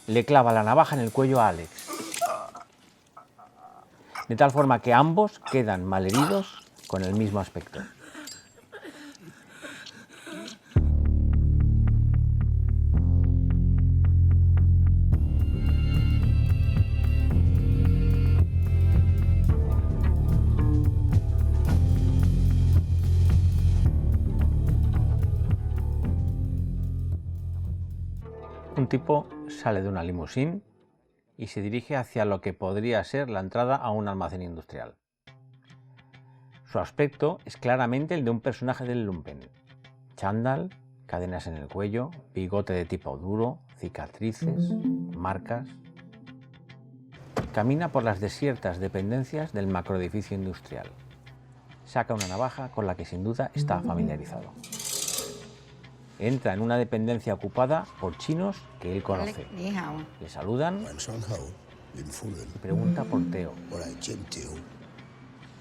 le clava la navaja en el cuello a Alex, de tal forma que ambos quedan malheridos con el mismo aspecto. Un tipo sale de una limusín y se dirige hacia lo que podría ser la entrada a un almacén industrial. Su aspecto es claramente el de un personaje del lumpen. Chándal, cadenas en el cuello, bigote de tipo duro, cicatrices, marcas. Camina por las desiertas dependencias del macroedificio industrial. Saca una navaja con la que sin duda está familiarizado. Entra en una dependencia ocupada por chinos que él conoce. Le saludan y pregunta por Teo.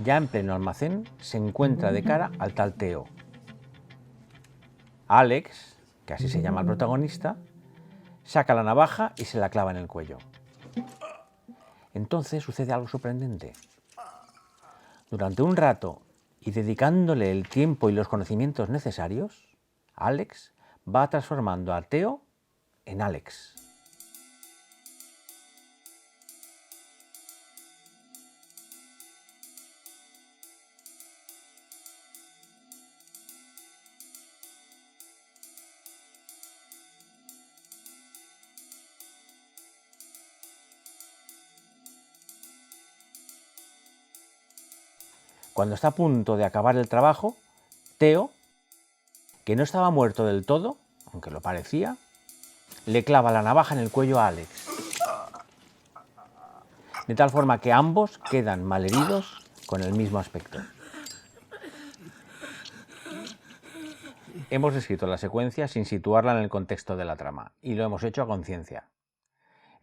Ya en pleno almacén se encuentra de cara al tal Teo. Alex, que así se llama el protagonista, saca la navaja y se la clava en el cuello. Entonces sucede algo sorprendente. Durante un rato y dedicándole el tiempo y los conocimientos necesarios, Alex va transformando a Teo en Alex. Cuando está a punto de acabar el trabajo, Teo, que no estaba muerto del todo, aunque lo parecía, le clava la navaja en el cuello a Alex, de tal forma que ambos quedan malheridos con el mismo aspecto. Hemos descrito la secuencia sin situarla en el contexto de la trama, y lo hemos hecho a conciencia.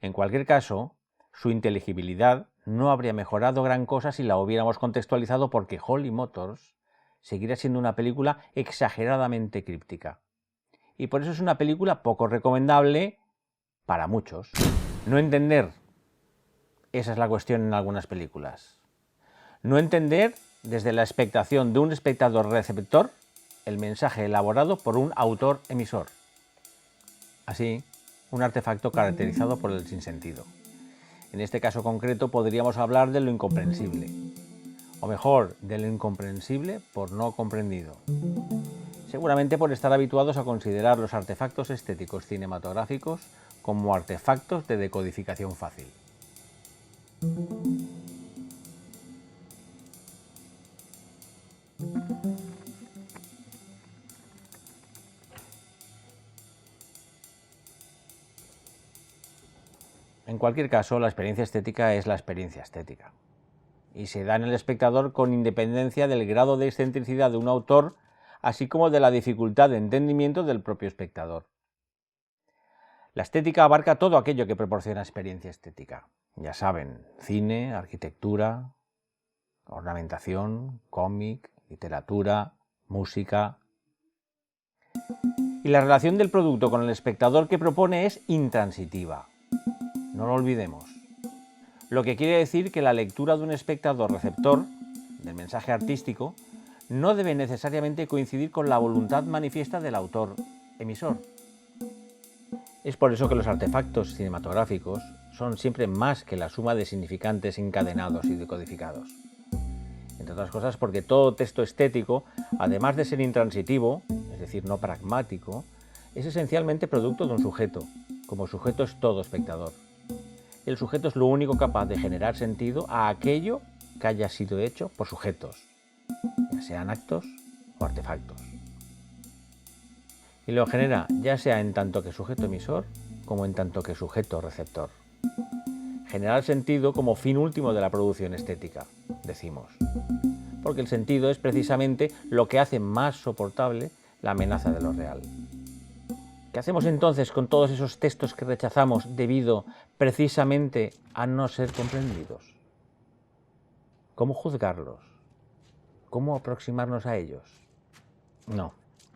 En cualquier caso, su inteligibilidad no habría mejorado gran cosa si la hubiéramos contextualizado, porque Holly Motors seguirá siendo una película exageradamente críptica. Y por eso es una película poco recomendable para muchos. No entender, esa es la cuestión en algunas películas. No entender desde la expectación de un espectador receptor el mensaje elaborado por un autor emisor. Así, un artefacto caracterizado por el sinsentido. En este caso concreto podríamos hablar de lo incomprensible, o mejor, de lo incomprensible por no comprendido. Seguramente por estar habituados a considerar los artefactos estéticos cinematográficos como artefactos de decodificación fácil. En cualquier caso, la experiencia estética es la experiencia estética, y se da en el espectador con independencia del grado de excentricidad de un autor, así como de la dificultad de entendimiento del propio espectador. La estética abarca todo aquello que proporciona experiencia estética. Ya saben, cine, arquitectura, ornamentación, cómic, literatura, música. Y la relación del producto con el espectador que propone es intransitiva. No lo olvidemos. Lo que quiere decir que la lectura de un espectador receptor del mensaje artístico no debe necesariamente coincidir con la voluntad manifiesta del autor emisor. Es por eso que los artefactos cinematográficos son siempre más que la suma de significantes encadenados y decodificados. Entre otras cosas porque todo texto estético, además de ser intransitivo, es decir, no pragmático, es esencialmente producto de un sujeto. Como sujeto es todo espectador. El sujeto es lo único capaz de generar sentido a aquello que haya sido hecho por sujetos, ya sean actos o artefactos. Y lo genera ya sea en tanto que sujeto emisor como en tanto que sujeto receptor. Generar sentido como fin último de la producción estética, decimos, porque el sentido es precisamente lo que hace más soportable la amenaza de lo real. ¿Qué hacemos entonces con todos esos textos que rechazamos debido precisamente a no ser comprendidos? ¿Cómo juzgarlos? ¿Cómo aproximarnos a ellos? No.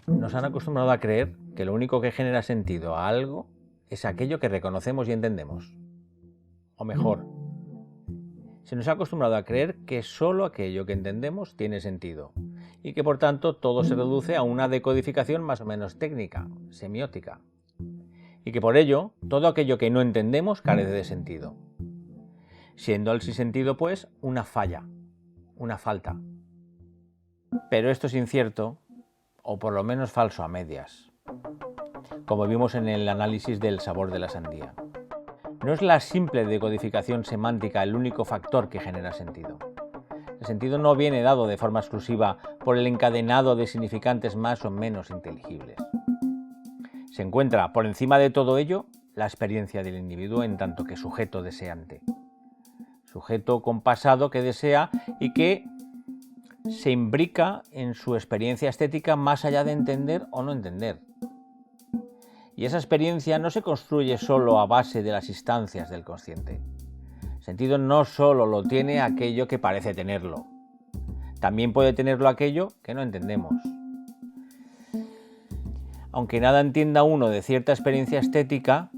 Nos han acostumbrado a creer que lo único que genera sentido a algo es aquello que reconocemos y entendemos. O mejor, se nos ha acostumbrado a creer que solo aquello que entendemos tiene sentido y que por tanto todo se reduce a una decodificación más o menos técnica, semiótica, y que por ello todo aquello que no entendemos carece de sentido, siendo el sinsentido pues una falla, una falta. Pero esto es incierto, o por lo menos falso a medias, como vimos en el análisis del sabor de la sandía. No es la simple decodificación semántica el único factor que genera sentido. El sentido no viene dado de forma exclusiva por el encadenado de significantes más o menos inteligibles. Se encuentra por encima de todo ello la experiencia del individuo en tanto que sujeto deseante. Sujeto con pasado que desea y que se imbrica en su experiencia estética más allá de entender o no entender. Y esa experiencia no se construye solo a base de las instancias del consciente. Sentido no solo lo tiene aquello que parece tenerlo, también puede tenerlo aquello que no entendemos. Aunque nada entienda uno de cierta experiencia estética,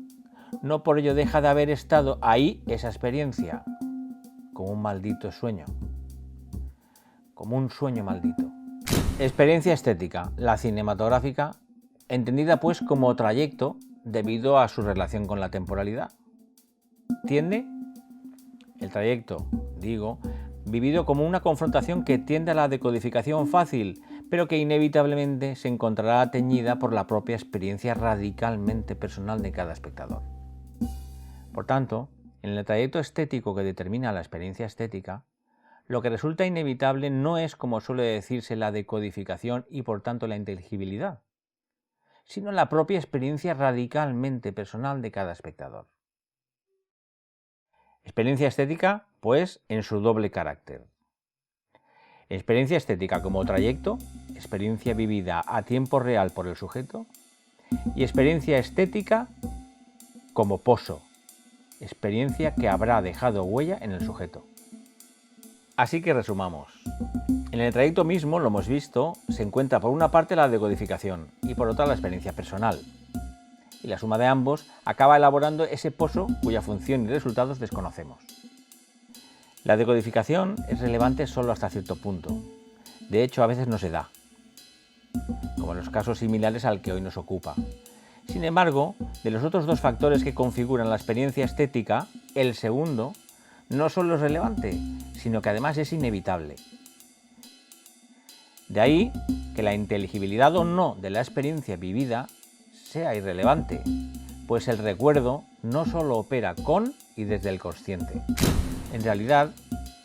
no por ello deja de haber estado ahí esa experiencia, como un maldito sueño, como un sueño maldito. Experiencia estética, la cinematográfica, entendida pues como trayecto debido a su relación con la temporalidad. Tiende el trayecto, digo, vivido como una confrontación que tiende a la decodificación fácil, pero que inevitablemente se encontrará teñida por la propia experiencia radicalmente personal de cada espectador. Por tanto, en el trayecto estético que determina la experiencia estética, lo que resulta inevitable no es, como suele decirse, la decodificación y por tanto la inteligibilidad, sino la propia experiencia radicalmente personal de cada espectador. Experiencia estética, pues, en su doble carácter. Experiencia estética como trayecto, experiencia vivida a tiempo real por el sujeto, y experiencia estética como poso, experiencia que habrá dejado huella en el sujeto. Así que resumamos. En el trayecto mismo, lo hemos visto, se encuentra por una parte la decodificación y por otra la experiencia personal. Y la suma de ambos acaba elaborando ese poso cuya función y resultados desconocemos. La decodificación es relevante solo hasta cierto punto. De hecho, a veces no se da, como en los casos similares al que hoy nos ocupa. Sin embargo, de los otros dos factores que configuran la experiencia estética, el segundo no solo es relevante, sino que además es inevitable. De ahí que la inteligibilidad o no de la experiencia vivida sea irrelevante, pues el recuerdo no solo opera con y desde el consciente. En realidad,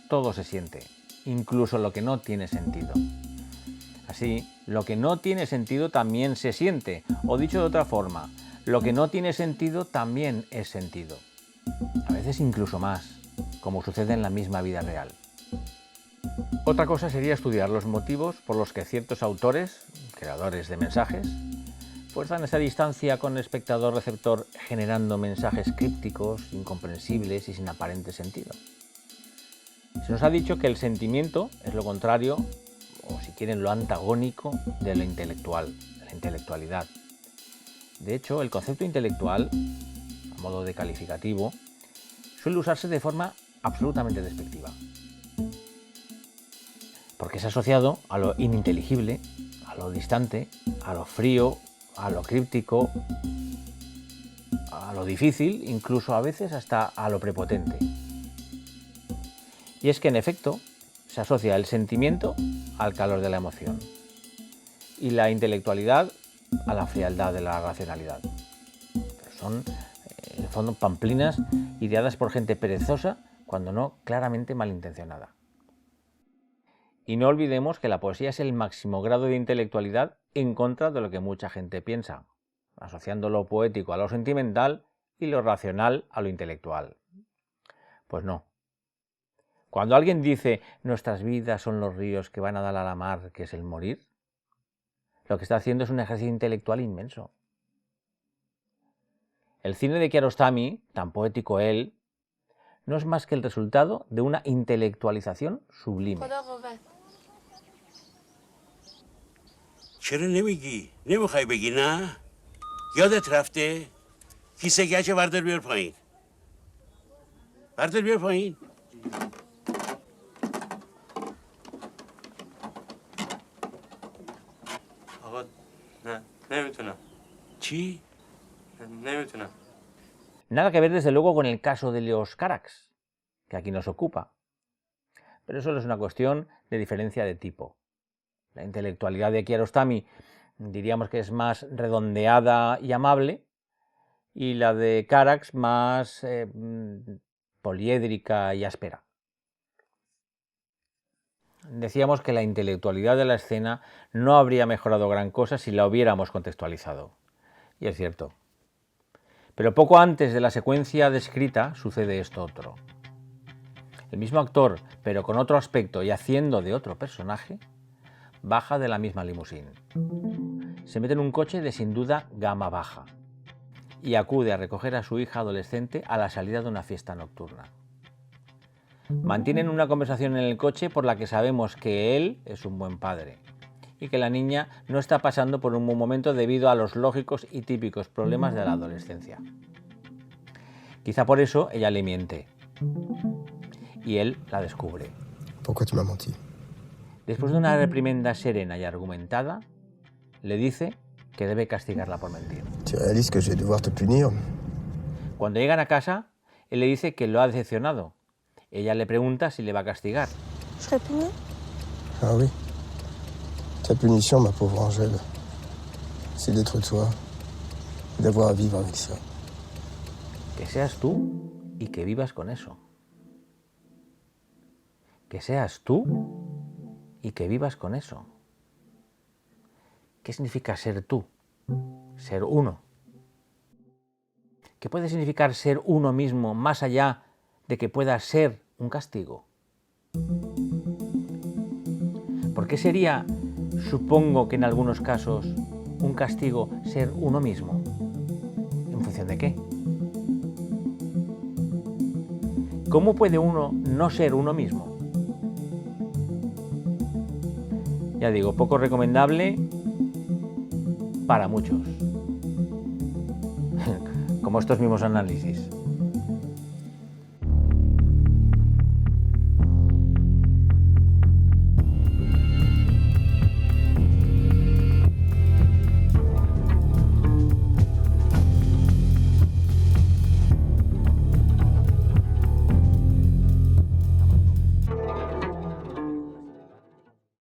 todo se siente, incluso lo que no tiene sentido. Así, lo que no tiene sentido también se siente, o dicho de otra forma, lo que no tiene sentido también es sentido. A veces incluso más, como sucede en la misma vida real. Otra cosa sería estudiar los motivos por los que ciertos autores, creadores de mensajes, fuerzan esa distancia con el espectador-receptor generando mensajes crípticos, incomprensibles y sin aparente sentido. Se nos ha dicho que el sentimiento es lo contrario, o si quieren lo antagónico, de lo intelectual, de la intelectualidad. De hecho, el concepto intelectual, a modo de calificativo, suele usarse de forma absolutamente despectiva, porque es asociado a lo ininteligible, a lo distante, a lo frío, a lo críptico, a lo difícil, incluso a veces hasta a lo prepotente. Y es que en efecto se asocia el sentimiento al calor de la emoción y la intelectualidad a la frialdad de la racionalidad. Pero son, en el fondo, pamplinas ideadas por gente perezosa, cuando no claramente malintencionada. Y no olvidemos que la poesía es el máximo grado de intelectualidad en contra de lo que mucha gente piensa, asociando lo poético a lo sentimental y lo racional a lo intelectual. Pues no. Cuando alguien dice nuestras vidas son los ríos que van a dar a la mar, que es el morir, lo que está haciendo es un ejercicio intelectual inmenso. El cine de Kiarostami, tan poético él, no es más que el resultado de una intelectualización sublime. چرا نمیگی؟ نمیخوای بگی نه؟ یادت رفته؟ کیسه گچ بردار بیار پایین. بردار بیار پایین. آقا نه نمیتونم. چی؟ نمیتونم. Nada que ver desde luego con el caso de los Carax, que aquí nos ocupa. Pero eso es una cuestión de diferencia de tipo. La intelectualidad de Kiarostami diríamos que es más redondeada y amable, y la de Carax más poliédrica y áspera. Decíamos que la intelectualidad de la escena no habría mejorado gran cosa si la hubiéramos contextualizado. Y es cierto. Pero poco antes de la secuencia descrita sucede esto otro. El mismo actor, pero con otro aspecto y haciendo de otro personaje, baja de la misma limusín. Se mete en un coche de sin duda gama baja y acude a recoger a su hija adolescente a la salida de una fiesta nocturna. Mantienen una conversación en el coche por la que sabemos que él es un buen padre y que la niña no está pasando por un buen momento debido a los lógicos y típicos problemas de la adolescencia. Quizá por eso ella le miente y él la descubre. ¿Por qué tú me has mentido? Después de una reprimenda serena y argumentada, le dice que debe castigarla por mentir. ¿Tu réalises que je vais devoir te punir? Cuando llegan a casa, él le dice que lo ha decepcionado. Ella le pregunta si le va a castigar. Je serai punie? Ah oui. Ta punition, ma pauvre Angèle, c'est d'être toi, d'avoir à vivre avec ça. Que seas tú y que vivas con eso. Que seas tú y que vivas con eso. ¿Qué significa ser tú? Ser uno. ¿Qué puede significar ser uno mismo más allá de que pueda ser un castigo? ¿Por qué sería, supongo que en algunos casos, un castigo ser uno mismo? ¿En función de qué? ¿Cómo puede uno no ser uno mismo? Ya digo, poco recomendable para muchos. Como estos mismos análisis.